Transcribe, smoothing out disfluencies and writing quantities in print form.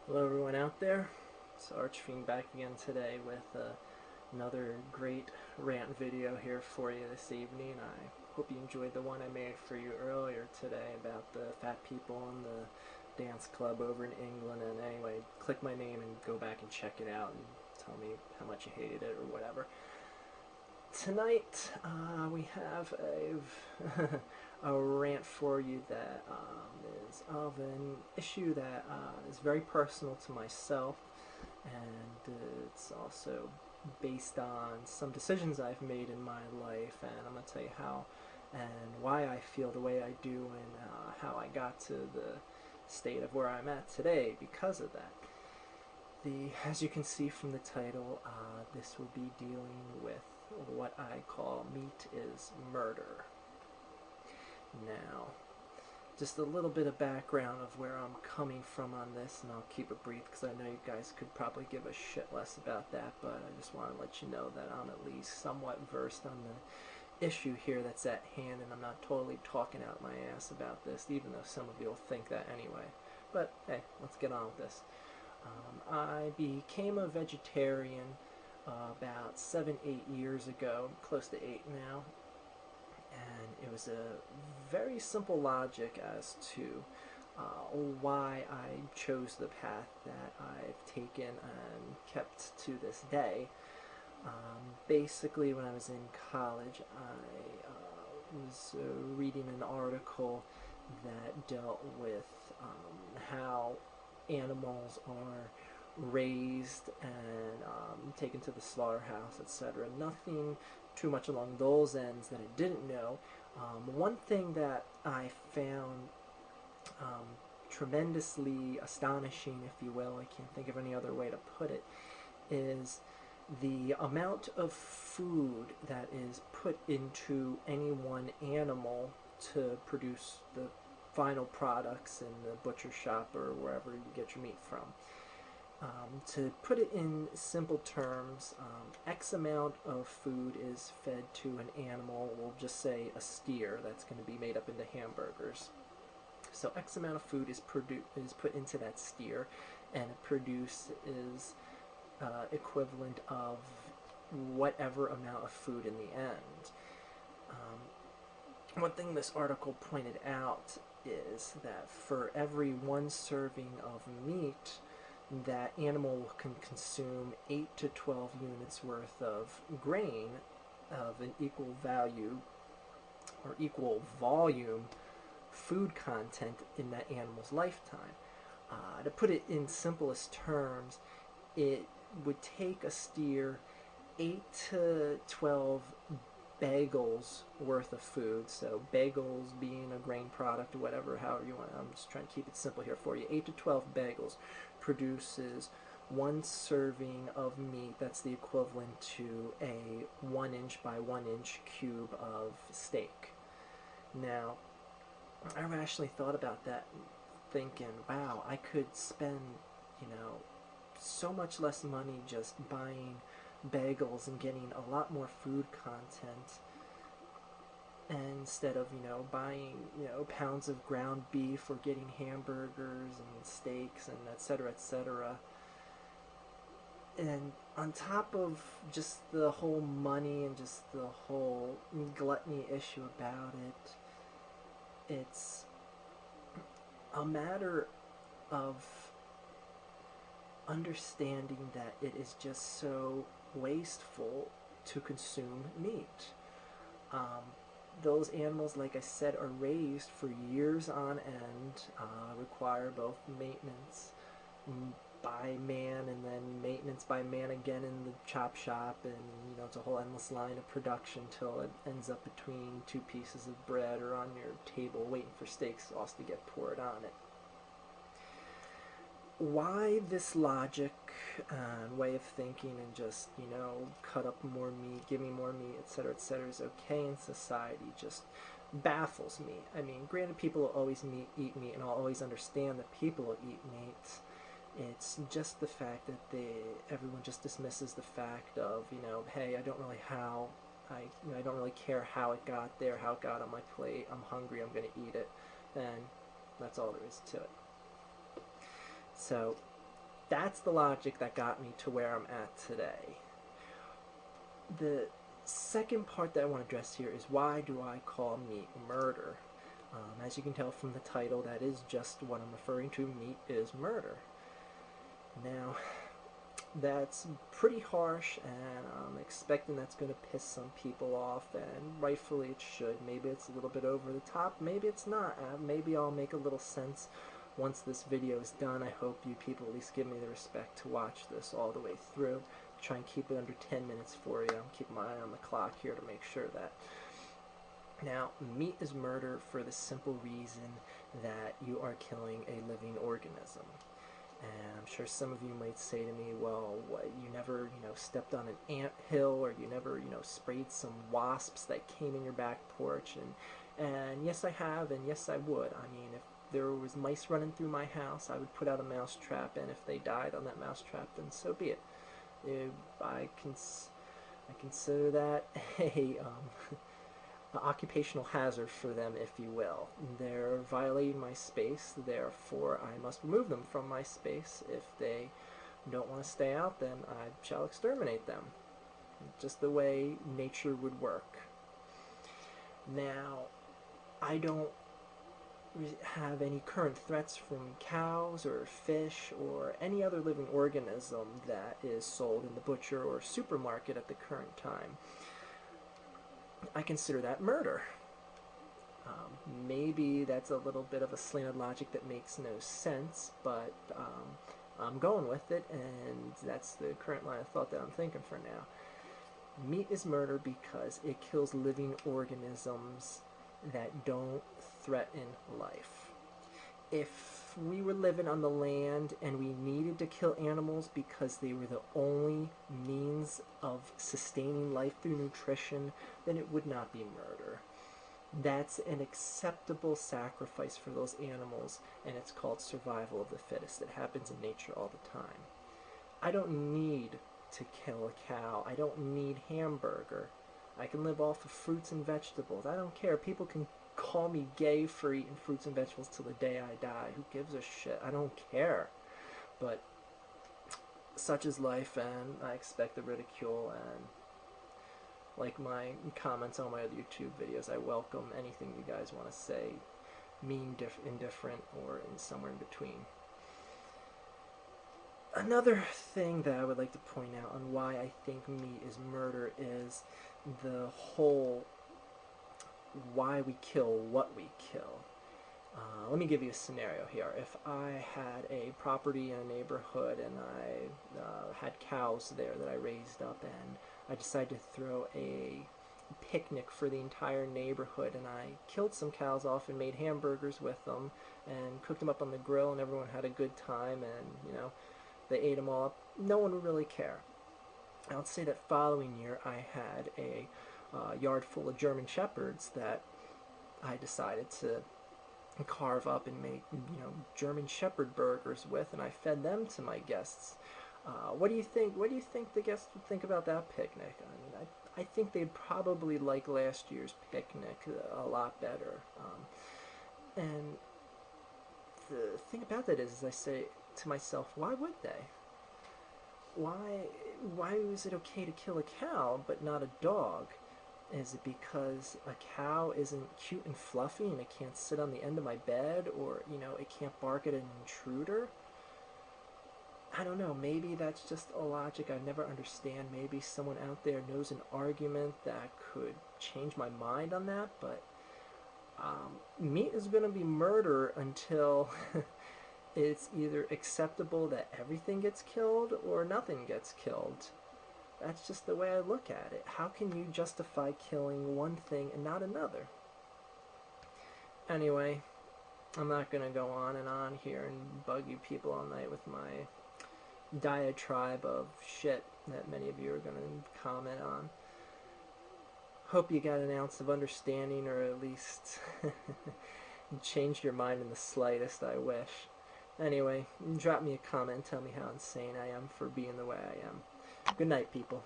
Hello everyone out there, it's Archfiend back again today with another great rant video here for you this evening. I hope you enjoyed the one I made for you earlier today about the fat people in the dance club over in England, and anyway, click my name and go back and check it out and tell me how much you hated it or whatever. Tonight we have a rant for you that is of an issue that is very personal to myself, and it's also based on some decisions I've made in my life, and I'm going to tell you how and why I feel the way I do, and how I got to the state of where I'm at today because of that. As you can see from the title, this will be dealing with what I call meat is murder. Now, just a little bit of background of where I'm coming from on this, and I'll keep it brief because I know you guys could probably give a shit less about that, but I just want to let you know that I'm at least somewhat versed on the issue here that's at hand, and I'm not totally talking out my ass about this, even though some of you will think that anyway. But hey, let's get on with this. I became a vegetarian about 7-8 years ago, close to 8 now, and it was a very simple logic as to why I chose the path that I've taken and kept to this day. Basically, when I was in college, I was reading an article that dealt with how animals are raised and taken to the slaughterhouse, etc. Nothing too much along those ends that I didn't know. One thing that I found tremendously astonishing, if you will, I can't think of any other way to put it, is the amount of food that is put into any one animal to produce the final products in the butcher shop or wherever you get your meat from. To put it in simple terms, X amount of food is fed to an animal, we'll just say a steer, that's going to be made up into hamburgers. So X amount of food is put into that steer, and it produces equivalent of whatever amount of food in the end. One thing this article pointed out is that for every one serving of meat, that animal can consume 8 to 12 units worth of grain of an equal value or equal volume food content in that animal's lifetime. To put it in simplest terms, it would take a steer 8 to 12 bagels worth of food, so bagels being a grain product or whatever, however you want. I'm just trying to keep it simple here for you. 8 to 12 bagels produces one serving of meat that's the equivalent to a 1 inch by 1 inch cube of steak. Now, I rationally thought about that, thinking, wow, I could spend, so much less money just buying bagels and getting a lot more food content instead of buying pounds of ground beef or getting hamburgers and steaks and etc. And on top of just the whole money and just the whole gluttony issue about it, it's a matter of understanding that it is just so wasteful to consume meat. Those animals, like I said, are raised for years on end, require both maintenance by man and then maintenance by man again in the chop shop, and it's a whole endless line of production till it ends up between two pieces of bread or on your table waiting for steak sauce to get poured on it. Why this logic and way of thinking and just, cut up more meat, give me more meat, etc., is okay in society just baffles me. I mean, granted, people will always eat meat, and I'll always understand that people will eat meat. It's just the fact that everyone just dismisses the fact of, hey, I don't really care how it got there, how it got on my plate. I'm hungry, I'm going to eat it, and that's all there is to it. So that's the logic that got me to where I'm at today. The second part that I want to address here is, why do I call meat murder? As you can tell from the title, that is just what I'm referring to. Meat is murder. Now, that's pretty harsh, and I'm expecting that's going to piss some people off, and rightfully it should. Maybe it's a little bit over the top, maybe it's not. Maybe I'll make a little sense once this video is done. I hope you people at least give me the respect to watch this all the way through. Try and keep it under 10 minutes for you. I'm keeping my eye on the clock here to make sure that. Now, meat is murder for the simple reason that you are killing a living organism. And I'm sure some of you might say to me, well, what, you never, stepped on an ant hill, or you never, sprayed some wasps that came in your back porch. And yes, I have, and yes, I would. I mean, if there was mice running through my house, I would put out a mouse trap, and if they died on that mouse trap, then so be it. I consider that a occupational hazard for them, if you will. They're violating my space, therefore I must remove them from my space. If they don't want to stay out, then I shall exterminate them. Just the way nature would work. Now, I don't have any current threats from cows or fish or any other living organism that is sold in the butcher or supermarket at the current time. I consider that murder. Maybe that's a little bit of a slanted logic that makes no sense, but I'm going with it, and that's the current line of thought that I'm thinking for now. Meat is murder because it kills living organisms that don't threaten life. If we were living on the land and we needed to kill animals because they were the only means of sustaining life through nutrition, then it would not be murder. That's an acceptable sacrifice for those animals, and it's called survival of the fittest. It happens in nature all the time. I don't need to kill a cow. I don't need hamburger. I can live off of fruits and vegetables. I don't care. People can call me gay for eating fruits and vegetables till the day I die. Who gives a shit? I don't care. But such is life, and I expect the ridicule, and like my comments on my other YouTube videos, I welcome anything you guys want to say, mean, indifferent, or in somewhere in between. Another thing that I would like to point out on why I think meat is murder is the whole why we kill what we kill. Let me give you a scenario here. If I had a property in a neighborhood and I had cows there that I raised up, and I decided to throw a picnic for the entire neighborhood, and I killed some cows off and made hamburgers with them and cooked them up on the grill, and everyone had a good time, and they ate them all up, no one would really care. I would say that following year I had a yard full of German Shepherds that I decided to carve up and make German Shepherd burgers with, and I fed them to my guests. What do you think the guests would think about that picnic? I mean, I think they'd probably like last year's picnic a lot better. And the thing about that is I say to myself, why would they? Why is it okay to kill a cow but not a dog? Is it because a cow isn't cute and fluffy and it can't sit on the end of my bed, or it can't bark at an intruder? I don't know, maybe that's just a logic I never understand. Maybe someone out there knows an argument that could change my mind on that, but meat is going to be murder until it's either acceptable that everything gets killed or nothing gets killed. That's just the way I look at it. How can you justify killing one thing and not another? Anyway, I'm not going to go on and on here and bug you people all night with my diatribe of shit that many of you are going to comment on. Hope you got an ounce of understanding, or at least changed your mind in the slightest, I wish. Anyway, drop me a comment, tell me how insane I am for being the way I am. Good night, people.